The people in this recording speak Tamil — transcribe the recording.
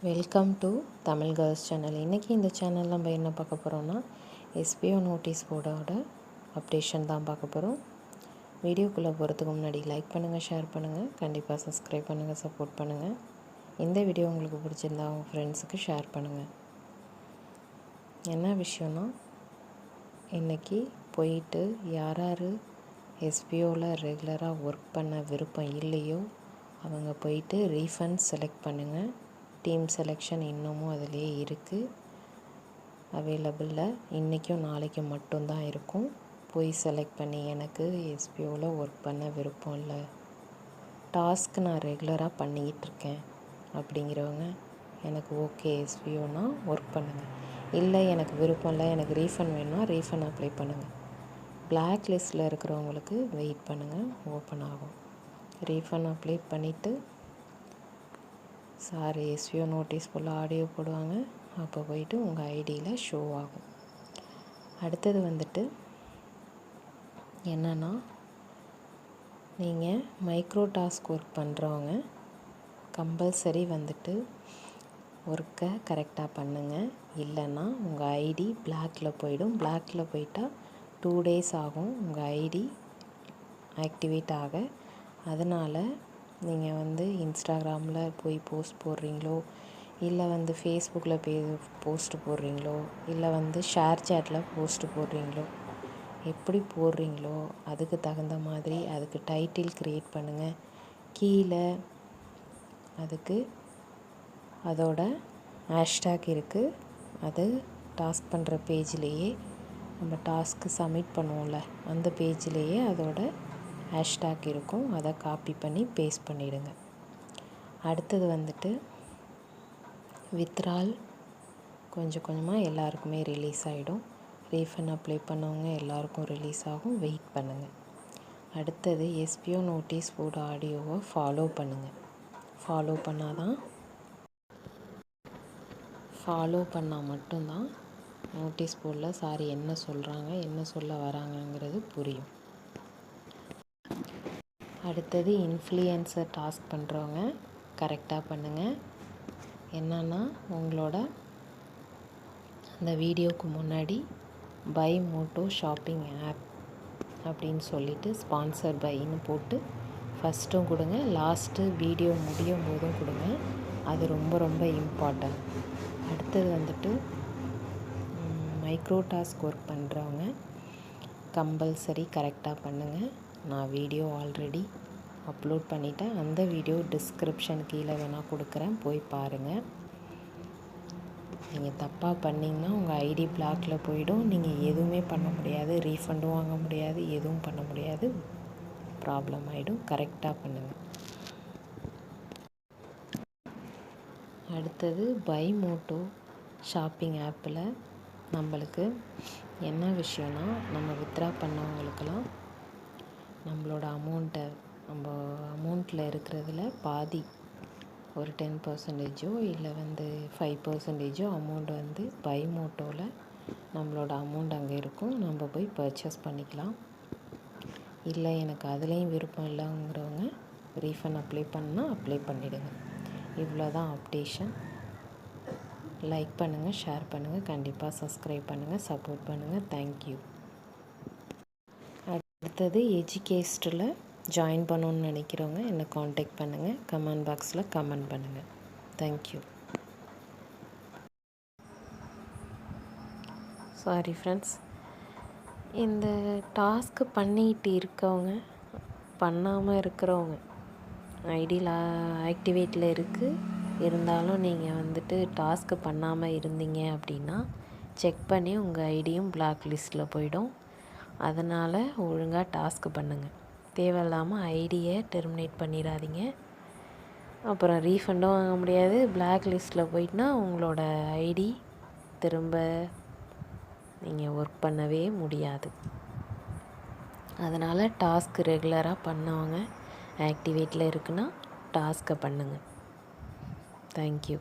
Welcome to Tamil girls channel. இன்றைக்கி இந்த சேனலில் நம்ம என்ன பார்க்க போகிறோம்னா எஸ்பிஓ நோட்டீஸ் போர்டோட அப்டேஷன் தான் பார்க்க போகிறோம். வீடியோக்குள்ளே போகிறதுக்கு முன்னாடி லைக் பண்ணுங்கள், ஷேர் பண்ணுங்கள், கண்டிப்பாக சப்ஸ்கிரைப் பண்ணுங்கள், சப்போர்ட் பண்ணுங்கள். இந்த வீடியோ உங்களுக்கு பிடிச்சிருந்தா உங்கள் ஃப்ரெண்ட்ஸுக்கு ஷேர் பண்ணுங்கள். என்ன விஷயம்னா, இன்றைக்கி போயிட்டு யார் எஸ்பிஓவில் ரெகுலராக ஒர்க் பண்ண விருப்பம் இல்லையோ அவங்க போயிட்டு ரீஃபண்ட் செலக்ட் பண்ணுங்கள். டீம் செலெக்ஷன் இன்னமும் அதிலே இருக்குது, அவைலபிளில். இன்றைக்கும் நாளைக்கும் மட்டும்தான் இருக்கும். போய் செலக்ட் பண்ணி எனக்கு எஸ்பிஓவில் ஒர்க் பண்ண விருப்பம் இல்லை, டாஸ்க் நான் ரெகுலராக பண்ணிக்கிட்டுருக்கேன் அப்படிங்கிறவங்க எனக்கு ஓகே எஸ்பிஓனா ஒர்க் பண்ணுங்கள். இல்லை எனக்கு விருப்பம் இல்லை, எனக்கு ரீஃபண்ட் வேணும்னா ரீஃபண்ட் அப்ளை பண்ணுங்கள். பிளாக் லிஸ்ட்டில் இருக்கிறவங்களுக்கு வெயிட் பண்ணுங்கள், ஓப்பன் ஆகும். ரீஃபண்ட் அப்ளை பண்ணிவிட்டு எஸ்பிஓ நோட்டீஸ் போல் ஆடியோ போடுவாங்க. அப்போ போயிட்டு உங்கள் ஐடியில் ஷோ ஆகும். அடுத்தது என்னென்னா, நீங்கள் மைக்ரோ டாஸ்க் ஒர்க் பண்ணுறவங்க கம்பல்சரி ஒர்க்கை கரெக்டாக பண்ணுங்கள். இல்லைன்னா உங்கள் ஐடி பிளாக்கில் போயிடும். பிளாக்கில் போயிட்டால் 2 days ஆகும் உங்கள் ஐடி ஆக்டிவேட் ஆக. அதனால் நீங்கள் இன்ஸ்டாகிராமில் போய் போஸ்ட் போடுறீங்களோ, இல்லை ஃபேஸ்புக்கில் போஸ்ட் போடுறீங்களோ, இல்லை ஷேர் சேட்டில் போஸ்ட் போடுறீங்களோ, எப்படி போடுறீங்களோ அதுக்கு தகுந்த மாதிரி அதுக்கு டைட்டில் க்ரியேட் பண்ணுங்கள். கீழே அதுக்கு அதோட ஹேஷ்டேக் இருக்குது. அது டாஸ்க் பண்ணுற பேஜ்லேயே, நம்ம டாஸ்க்கு சப்மிட் பண்ணுவோம்ல அந்த பேஜ்லேயே அதோட ஹேஷ்டேக் இருக்கும். அதை காப்பி பண்ணி பேஸ்ட் பண்ணிவிடுங்க. அடுத்தது வித்ட்ரால் கொஞ்சம் கொஞ்சமாக எல்லாருக்குமே ரிலீஸ் ஆகிடும். ரீஃபண்ட் அப்ளை பண்ணவங்க எல்லாருக்கும் ரிலீஸ் ஆகும். வெயிட் பண்ணுங்கள். அடுத்தது எஸ்பிஓ நோட்டீஸ் போர்டு ஆடியோவை ஃபாலோ பண்ணுங்கள். ஃபாலோ பண்ணால் மட்டும்தான் நோட்டீஸ் போர்டில் என்ன சொல்கிறாங்க, என்ன சொல்ல வராங்கங்கிறது புரியும். அடுத்தது இன்ஃப்ளூயன்சர் டாஸ்க் பண்ணுறவங்க கரெக்டாக பண்ணுங்கள். என்னென்னா, உங்களோட அந்த வீடியோவுக்கு முன்னாடி பை மோட்டோ ஷாப்பிங் ஆப் அப்படின்னு சொல்லிவிட்டு ஸ்பான்சர் பைன்னு போட்டு ஃபஸ்ட்டும் கொடுங்க, லாஸ்ட்டு வீடியோ முடியும் போதும் கொடுங்க. அது ரொம்ப ரொம்ப இம்பார்ட்டன்ட். அடுத்தது மைக்ரோ டாஸ்க் ஒர்க் பண்ணுறவங்க கம்பல்சரி கரெக்டாக பண்ணுங்கள். நான் வீடியோ ஆல்ரெடி அப்லோட் பண்ணிவிட்டேன். அந்த வீடியோ டிஸ்கிரிப்ஷன் கீழே வேணால் கொடுக்குறேன், போய் பாருங்கள். நீங்கள் தப்பாக பண்ணிங்கன்னா உங்கள் ஐடி பிளாக்கில் போயிடும். நீங்கள் எதுவுமே பண்ண முடியாது, ரீஃபண்டும் வாங்க முடியாது, எதுவும் பண்ண முடியாது, ப்ராப்ளம் ஆகிடும். கரெக்டாக பண்ணுங்கள். அடுத்தது பை மோட்டோ ஷாப்பிங் ஆப்பில் நம்மளுக்கு என்ன விஷயம்னா, நம்ம வித்ட்ரா பண்ணவங்களுக்கெல்லாம் நம்மளோட நம்ம அமௌண்ட்டில் இருக்கிறதுல பாதி ஒரு 10% இல்லை 5% அமௌண்ட் பை மோட்டோவில் நம்மளோட அமௌண்ட் அங்கே இருக்கும். நம்ம போய் பர்ச்சேஸ் பண்ணிக்கலாம். இல்லை எனக்கு அதுலேயும் விருப்பம் இல்லைங்கிறவங்க ரீஃபண்ட் அப்ளை பண்ணிவிடுங்க. இவ்வளோ தான் அப்டேஷன். லைக் பண்ணுங்கள், ஷேர் பண்ணுங்கள், கண்டிப்பாக சப்ஸ்கிரைப் பண்ணுங்கள், சப்போர்ட் பண்ணுங்கள். தேங்க்யூ. அடுத்தது எஜுகேஸ்டில் ஜாயின் பண்ணணுன்னு நினைக்கிறவங்க என்னை காண்டாக்ட் பண்ணுங்கள். கமெண்ட் பாக்ஸில் கமெண்ட் பண்ணுங்கள். தேங்க்யூ. சாரி ஃப்ரெண்ட்ஸ், இந்த டாஸ்க்கு பண்ணிகிட்டு இருக்கவங்க, பண்ணாமல் இருக்கிறவங்க ஐடியில் ஆக்டிவேட்டில் இருக்குது. இருந்தாலும் நீங்கள் டாஸ்க்கு பண்ணாமல் இருந்தீங்க அப்படின்னா செக் பண்ணி உங்கள் ஐடியும் பிளாக் லிஸ்ட்டில் போயிடும். அதனால் ஒழுங்காக டாஸ்க்கு பண்ணுங்கள். தேவையில்லாமல் ஐடியை டெர்மினேட் பண்ணிடாதீங்க. அப்புறம் ரீஃபண்டும் வாங்க முடியாது. பிளாக் லிஸ்ட்டில் போயிட்டுனா உங்களோட ஐடி திரும்ப நீங்கள் ஒர்க் பண்ணவே முடியாது. அதனால் டாஸ்க் ரெகுலராக பண்ணவங்க ஆக்டிவேட்டில் இருக்குன்னா டாஸ்க்கை பண்ணுங்கள். தேங்க்யூ.